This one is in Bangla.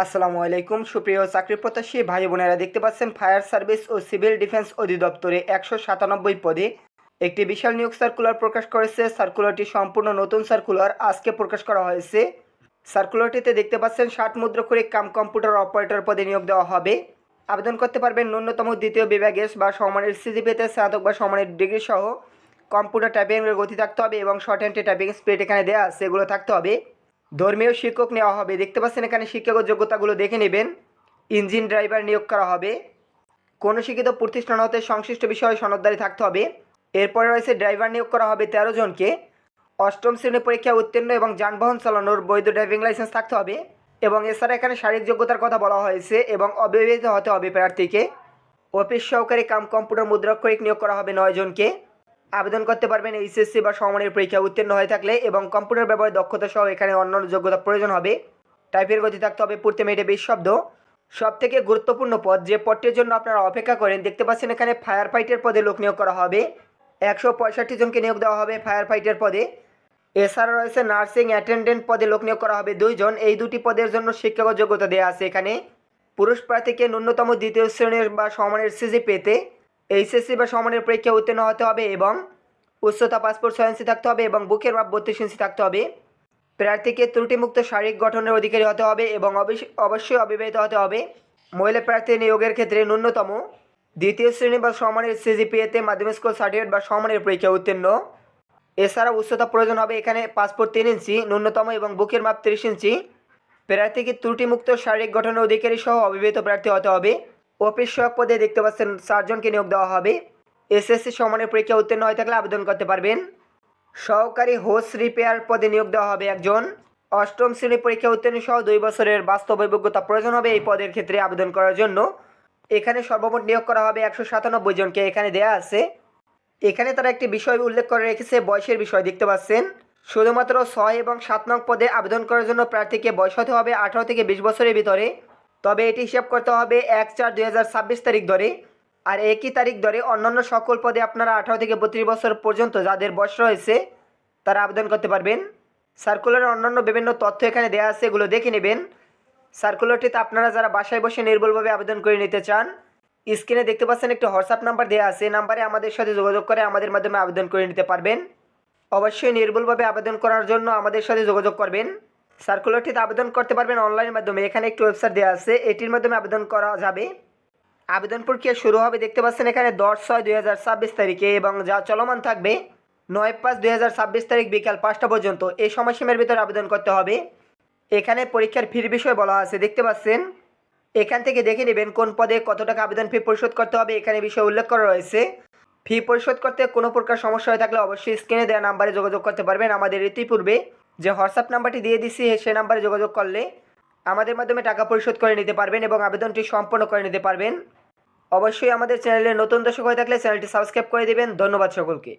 আসসালামু আলাইকুম সুপ্রিয় চাকরি প্রত্যাশী ভাই বোনেরা, দেখতে পাচ্ছেন ফায়ার সার্ভিস ও সিভিল ডিফেন্স অধিদপ্তরে 197 পদে একটি বিশাল নিয়োগ সার্কুলার প্রকাশ করেছে। সার্কুলারটি সম্পূর্ণ নতুন সার্কুলার, আজকে প্রকাশ করা হয়েছে। সার্কুলারটিতে দেখতে পাচ্ছেন 60 মুদ্রাক্ষরিক কাম কম্পিউটার অপারেটর পদে নিয়োগ দেওয়া হবে। আবেদন করতে পারবেন ন্যূনতম দ্বিতীয় বিভাগে বা সমমানের সিজিপিএতে স্নাতক বা সমমানের ডিগ্রি সহ কম্পিউটার টাইপিংয়ের গতি থাকতে হবে এবং শর্ট হ্যান্ডে টাইপিং স্পিড এখানে দেওয়া আছে, এগুলো থাকতে হবে। ধর্মীয় শিক্ষক নেওয়া হবে, দেখতে পাচ্ছেন এখানে শিক্ষাগত যোগ্যতাগুলো দেখে নেবেন। ইঞ্জিন ড্রাইভার নিয়োগ করা হবে। কোনো শিক্ষিত প্রতিষ্ঠান হতে সংশ্লিষ্ট বিষয়ে সনদদারি থাকতে হবে। এরপরে রয়েছে ড্রাইভার নিয়োগ করা হবে 13 জনকে। অষ্টম শ্রেণী পরীক্ষা উত্তীর্ণ এবং যানবাহন চালানোর বৈধ ড্রাইভিং লাইসেন্স থাকতে হবে। এবং এছাড়া এখানে শারীরিক যোগ্যতার কথা বলা হয়েছে এবং অবিবাহিত হতে হবে প্রার্থীকে। অফিস সহকারী কাম কম্পিউটার মুদ্রাক্ষরিক নিয়োগ করা হবে 9 জনকে। আবেদন করতে পারবেন এইচএসসি বা সমমানের পরীক্ষা উত্তীর্ণ হয়ে থাকলে এবং কম্পিউটার ব্যবহারের দক্ষতা সহ এখানে অন্যান্য যোগ্যতা প্রয়োজন হবে। টাইপের গতি থাকতে হবে প্রতি মিনিটে 20 শব্দ। সবথেকে গুরুত্বপূর্ণ পদ, যে পদটির জন্য আপনারা অপেক্ষা করেন, দেখতে পাচ্ছেন এখানে ফায়ার ফাইটার পদে লোক নিয়োগ করা হবে। 165 জনকে নিয়োগ দেওয়া হবে ফায়ার ফাইটার পদে। এছাড়া রয়েছে নার্সিং অ্যাটেন্ডেন্ট পদে লোক নিয়োগ করা হবে 2 জন। এই দুটি পদের জন্য শিক্ষাগত যোগ্যতা দেওয়া আছে এখানে। পুরুষ প্রার্থীকে ন্যূনতম দ্বিতীয় শ্রেণীর বা সমমানের সিজিপিএতে এইচএসসি বা সমমানের পরীক্ষা উত্তীর্ণ হতে হবে এবং উচ্চতা পাসপোর্ট 6 ইঞ্চি থাকতে হবে এবং বুকের মাপ 32 ইঞ্চি থাকতে হবে। প্রার্থীকে ত্রুটিমুক্ত শারীরিক গঠনের অধিকারী হতে হবে এবং অবশ্যই অবিবাহিত হতে হবে। মহিলা প্রার্থী নিয়োগের ক্ষেত্রে ন্যূনতম দ্বিতীয় শ্রেণী বা সমমানের সিজিপিএতে মাধ্যমিক স্কুল সার্টিফিকেট বা সমমানের পরীক্ষা উত্তীর্ণ। এছাড়া উচ্চতা প্রয়োজন হবে এখানে পাসপোর্ট 3 ইঞ্চি ন্যূনতম এবং বুকের মাপ 30 ইঞ্চি। প্রার্থীকে ত্রুটিমুক্ত শারীরিক গঠনের অধিকারী সহ অবিবাহিত প্রার্থী হতে হবে। অফিস সহায়ক পদে দেখতে পাচ্ছেন 4 জনকে নিয়োগ দেওয়া হবে। এসএসসি সমমানের পরীক্ষা উত্তীর্ণ হয়ে থাকলে আবেদন করতে পারবেন। সহকারী হোস রিপেয়ার পদে নিয়োগ দেওয়া হবে 1 জন। অষ্টম শ্রেণী পরীক্ষা উত্তীর্ণ সহ 2 বছরের বাস্তব অভিজ্ঞতা প্রয়োজন হবে এই পদের ক্ষেত্রে আবেদন করার জন্য। এখানে সর্বমোট নিয়োগ করা হবে 197 জনকে, এখানে দেয়া আছে। এখানে তারা একটি বিষয় উল্লেখ করে রেখেছে, বয়সের বিষয়, দেখতে পাচ্ছেন। শুধুমাত্র 6 এবং 7 নং পদে আবেদন করার জন্য প্রার্থীকে বয়স হতে হবে 18 থেকে 20 বছরের ভিতরে। তবে এটি হিসাব করতে হবে 1/4/2026 তারিখ ধরে। আর একই তারিখ ধরে অন্যান্য সকল পদে আপনারা 18 থেকে 32 বছর পর্যন্ত যাদের বয়স রয়েছে তারা আবেদন করতে পারবেন। সার্কুলারের অন্যান্য বিভিন্ন তথ্য এখানে দেওয়া আছে, এগুলো দেখে নেবেন। সার্কুলারটিতে আপনারা যারা বাসায় বসে নির্ভুলভাবে আবেদন করে নিতে চান, স্ক্রিনে দেখতে পাচ্ছেন একটি হোয়াটসঅ্যাপ নাম্বার দেওয়া আছে, নাম্বারে আমাদের সাথে যোগাযোগ করে আমাদের মাধ্যমে আবেদন করে নিতে পারবেন। অবশ্যই নির্ভুলভাবে আবেদন করার জন্য আমাদের সাথে যোগাযোগ করবেন। সার্কুলারটিতে আবেদন করতে পারবেন অনলাইনের মাধ্যমে, এখানে একটি ওয়েবসাইট দেওয়া আছে, এটির মাধ্যমে আবেদন করা যাবে। আবেদন প্রক্রিয়া শুরু হবে দেখতে পাচ্ছেন এখানে 10/6/2026 তারিখে এবং যা চলমান থাকবে 9/5/2026 তারিখ বিকাল 5টা পর্যন্ত। এই সময়সীমার ভিতরে আবেদন করতে হবে। এখানে পরীক্ষার ফির বিষয়ে বলা আছে, দেখতে পাচ্ছেন। এখান থেকে দেখে নেবেন কোন পদে কত টাকা আবেদন ফি পরিশোধ করতে হবে, এখানে বিষয় উল্লেখ করা রয়েছে। ফি পরিশোধ করতে কোনো প্রকার সমস্যা হয়ে থাকলে অবশ্যই স্ক্রিনে দেওয়া নাম্বারে যোগাযোগ করতে পারবেন। আমাদের ইতিপূর্বে যে হোয়াটসঅ্যাপ নাম্বারটি দিয়ে দিচ্ছি সেই নাম্বারে যোগাযোগ করলে আমাদের মাধ্যমে টাকা পরিশোধ করে নিতে পারবেন এবং আবেদনটি সম্পন্ন করে নিতে পারবেন। অবশ্যই আমাদের চ্যানেলে নতুন দর্শক হয়ে থাকলে চ্যানেলটি সাবস্ক্রাইব করে দেবেন। ধন্যবাদ সকলকে।